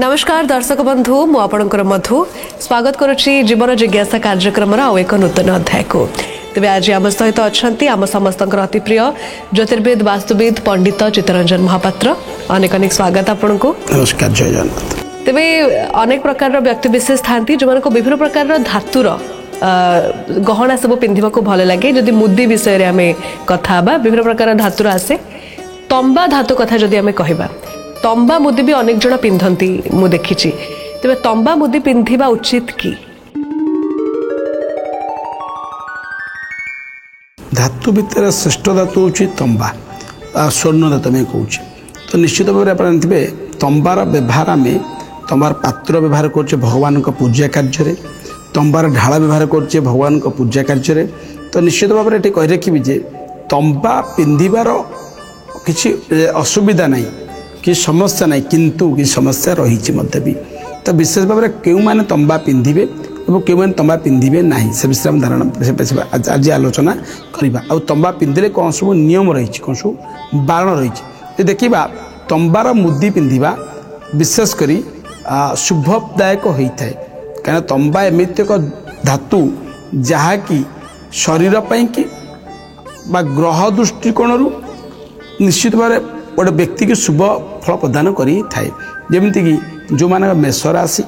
नमस्कार दर्शक बंधु मु आपणकर मधु स्वागत करुच्ची जीवन जिज्ञासा कार्यक्रम एक नूतन अध्याय को तेज आज आम सहित अच्छा आम समस्त अति प्रिय ज्योतिर्विद वास्तुविद पंडित चित्तरंजन महापात्र अनेक अनेक स्वागत आपण को। नमस्कार जय जगन्नाथ। तेरे अनेक प्रकार व्यक्ति विशेष था जो विभिन्न प्रकार धातुर गहना सब पिंधा भल लगे जदि मुदी विषय आम कथा विभिन्न प्रकार धातुर आसे तंबा धातु कथा जदि आम कहबा तंबा मुदी भी अनेक जन पिंधती मु देखी तेरे तंबा मुदी पिंधिबा उचित कि धातु भितर श्रेष्ठ धातु हूँ तंबा स्वर्ण धातु में कौच तो निश्चित भाव में जानते तंबार व्यवहार आम तंबार पात्र व्यवहार कर भगवान पूजा कार्य तंबार ढाल व्यवहार कर भगवान पूजा कार्य तो निश्चित भाव में ये कही रखी जे तंबा पिंधार किसी असुविधा नहीं कि समस्या नहीं किंतु कि समस्या रही भी तो विशेष भाव में क्यों मैंने तंबा पिंधे और क्यों मैंने तंबा पिंधे ना से विषय में धारणा आज आलोचना करवा आ तंबा पिंधिले कौन सब नियम रही कौन सब बारण रही देखा तंबार मुदी पिंधा विशेषकर शुभदायक होता है कहीं तंबा एमत एक धातु जहाँकि शरीर कि ग्रह दृष्टिकोण निश्चित भाव गोटे व्यक्ति की शुभ फल प्रदान करी थाए जमीक जो मान मेष राशि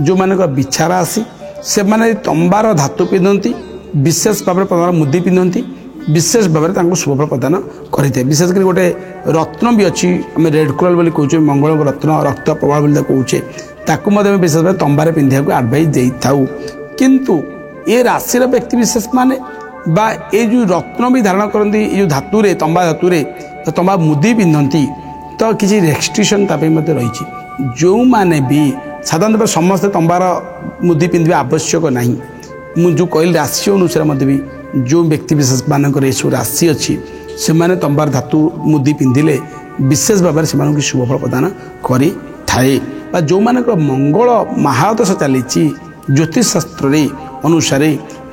जो मान बिछा राशि से माने तंबार धातु पिंधती विशेष भाव में मुदी पिंधती विशेष भाव में शुभ फल प्रदान करें विशेषकर गोटे रत्न भी अच्छी आम रेड कोराल बोली कहे मंगल रत्न रक्त प्रवाल बोली कहे ताकू विशेष भाव तंबार पिंधा को आडभाइज दे था किंतु ये राशि व्यक्ति विशेष माने बा ये जो रत्न भी धारण करती जो धातु तंबा धातु तो तंबा मुदी पिंधती तो किसी रेस्ट्रिक्शन रही जो माने भी साधारणतः समस्त तंबार मुदी पिंधा आवश्यक नहीं मुझे कहली राशि अनुसार भी जो व्यक्ति विशेष मानक सब राशि अच्छी से माने तंबार धातु मुदी पिंधिले विशेष भाव में से शुभ फल प्रदान करी थाए जो मानक मंगल महादशा चली ज्योतिष शास्त्र अनुसार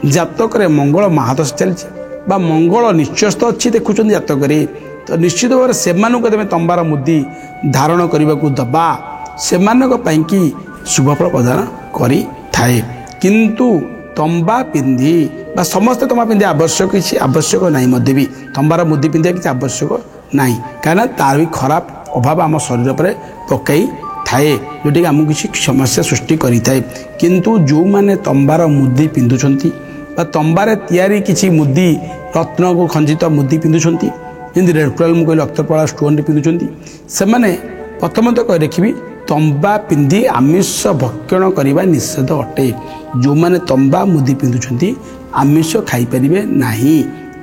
जातक मंगल महादशा चली मंगल निश्चस्त अच्छी देखुं जातक तो निश्चित भाव से तंबार मुदी धारण करने को दबा से कि शुभफल प्रदान करी थाए किंतु तंबा पिंधि समस्त तंबा पिंधि आवश्यक किसी आवश्यक नहीं भी तंबार मुदी पिंधा किसी आवश्यक नहीं कहीं तार भी खराब अभाव आम शरीर पर पकई थाए जोटि आमको किसी समस्या सृष्टि करी थाए किंतु जो माने तंबार मुदी पिंधुंट तंबार तैयारी किसी मुदी रत्न को खंजित मुदी पिंधुंट जमी रेड कोराल मुझे रक्तप्रवाह स्टोन पिंधुंट से प्रथमतः कही रखी तंबा पिंधि आमिष भक्षण करने निषेध अटे जो माने तंबा मुदी पिंधुंट आमिष खाईपारे ना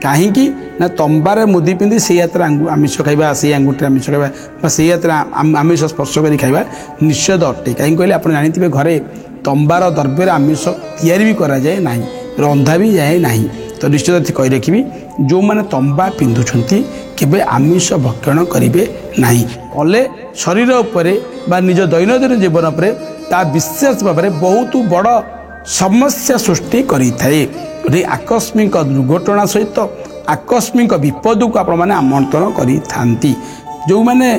कहीं ना तंबार मुदी पिंधि से यात्रा आमिष खाଇବା से आंगुठी आमिष खाଇବା से यात्रा आमिष स्पर्श कर खाଇବା निषेध अटे कहीं कहले आप जानते घरे तंबार द्रव्य आमिष तैयारी भी करा जाए ना रंधा भी जाए ना तो निश्चित कही रखी जो मैंने तंबा पिंधुंट केबे आमिष भक्षण करेंगे ना कले शरीर उपरे बा निज दैनंदिन जीवन पर ता विशेष भाव में बहुत बड़ समस्या सृष्टि करें आकस्मिक दुर्घटना सहित आकस्मिक विपद को आपण मैंने आमंत्रण करी जो मैंने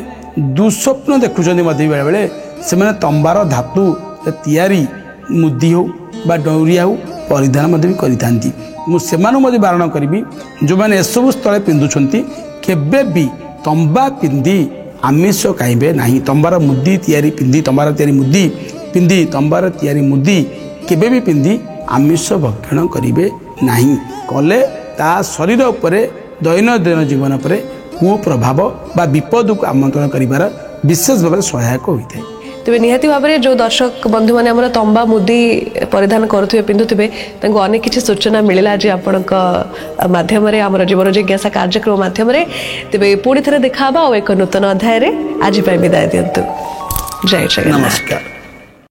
दुस्वप्न देखुं बेले बेले से तंबार धातु तैयारी मुदी हो बा डौरिया हो परिधान भी करी मुझे बारण करी जो मैंने एसबू स्थले पिंधुंट केबे भी तंबा पिंधि आमिष खाइबे नहीं तंबार मुदी तैयारी पिंधि तंबार तैयारी मुदी पिंधि तंबार तैयारी मुदी केबे भी पिंधि आमिष भक्षण करेंगे नहीं कले ता शरीर उपरे दैनंदिन जीवन पर कुप्रभाव बा विपद को आमंत्रण कर विशेष भाव में सहायक होता है तेज निहाती भाव में जो दर्शक बंधु मैंने तंबा मुदी परिधान करुवे पिंधुवे अनेक किसी सूचना मिलला आज आपण मध्यम आम जीवन जिज्ञासा कार्यक्रम मध्यम तेज पुणी थे देखा एक नूतन अध्याय आज विदाय दिंतु जय जगन्नाथ। नमस्कार।